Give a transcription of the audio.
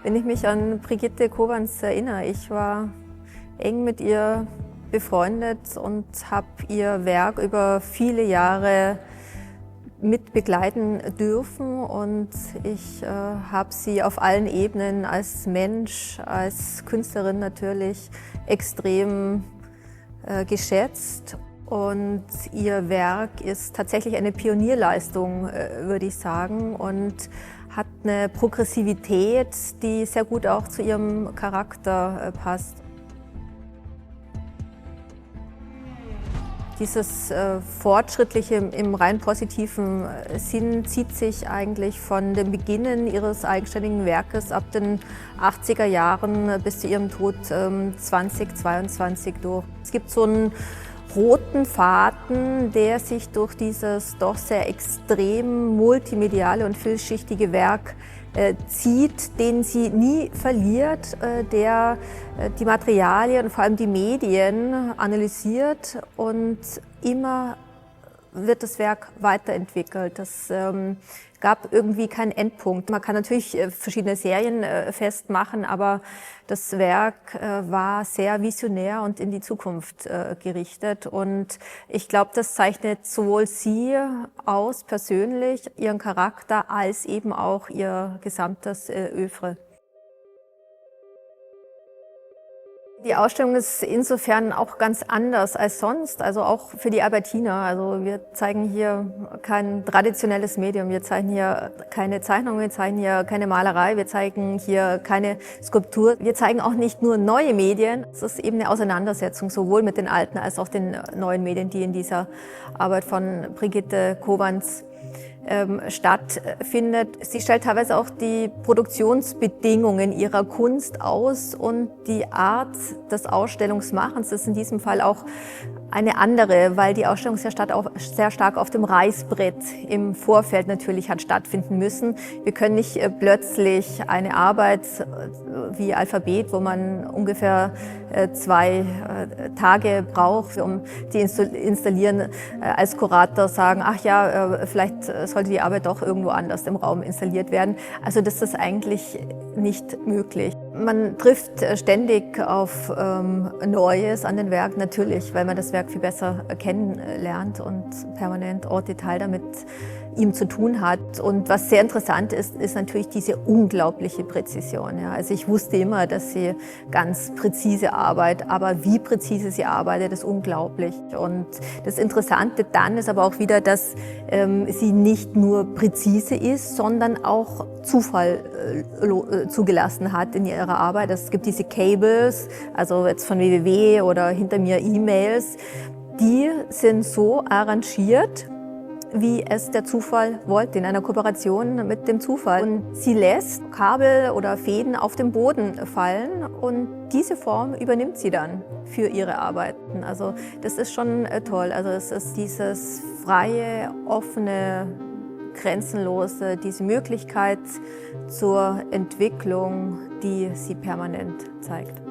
Wenn ich mich an Brigitte Kobans erinnere, ich war eng mit ihr befreundet und habe ihr Werk über viele Jahre mit begleiten dürfen, und ich habe sie auf allen Ebenen als Mensch, als Künstlerin natürlich extrem geschätzt. Und ihr Werk ist tatsächlich eine Pionierleistung, würde ich sagen, und hat eine Progressivität, die sehr gut auch zu ihrem Charakter passt. Dieses Fortschrittliche im rein positiven Sinn zieht sich eigentlich von dem Beginnen ihres eigenständigen Werkes ab den 80er Jahren bis zu ihrem Tod 2022 durch. Es gibt so einen roten Faden, der sich durch dieses doch sehr extrem multimediale und vielschichtige Werk zieht, den sie nie verliert, der die Materialien und vor allem die Medien analysiert, und immer wird das Werk weiterentwickelt. Das gab irgendwie keinen Endpunkt. Man kann natürlich verschiedene Serien festmachen, aber das Werk war sehr visionär und in die Zukunft gerichtet. Und ich glaube, das zeichnet sowohl sie aus persönlich, ihren Charakter, als eben auch ihr gesamtes Œuvre. Die Ausstellung ist insofern auch ganz anders als sonst, also auch für die Albertiner. Also wir zeigen hier kein traditionelles Medium, wir zeigen hier keine Zeichnung, wir zeigen hier keine Malerei, wir zeigen hier keine Skulptur. Wir zeigen auch nicht nur neue Medien, es ist eben eine Auseinandersetzung sowohl mit den alten als auch den neuen Medien, die in dieser Arbeit von Brigitte Kobans stattfindet. Sie stellt teilweise auch die Produktionsbedingungen ihrer Kunst aus, und die Art des Ausstellungsmachens ist in diesem Fall auch eine andere, weil die Ausstellung sehr stark auf dem Reißbrett im Vorfeld natürlich hat stattfinden müssen. Wir können nicht plötzlich eine Arbeit wie Alphabet, wo man ungefähr 2 Tage braucht, um die installieren, als Kurator sagen, ach ja, vielleicht sollte die Arbeit doch irgendwo anders im Raum installiert werden. Also das ist eigentlich nicht möglich. Man trifft ständig auf Neues an den Werken, natürlich, weil man das Werk viel besser kennenlernt und permanent Ort, Detail damit ihm zu tun hat. Und was sehr interessant ist, ist natürlich diese unglaubliche Präzision. Ja. Also ich wusste immer, dass sie ganz präzise arbeitet, aber wie präzise sie arbeitet, ist unglaublich. Und das Interessante dann ist aber auch wieder, dass sie nicht nur präzise ist, sondern auch Zufall zugelassen hat in ihrer Arbeit. Es gibt diese Cables, also jetzt von www oder hinter mir E-Mails, die sind so arrangiert, wie es der Zufall wollte, in einer Kooperation mit dem Zufall. Und sie lässt Kabel oder Fäden auf den Boden fallen, und diese Form übernimmt sie dann für ihre Arbeiten. Also das ist schon toll. Also es ist dieses freie, offene, grenzenlose, diese Möglichkeit zur Entwicklung, die sie permanent zeigt.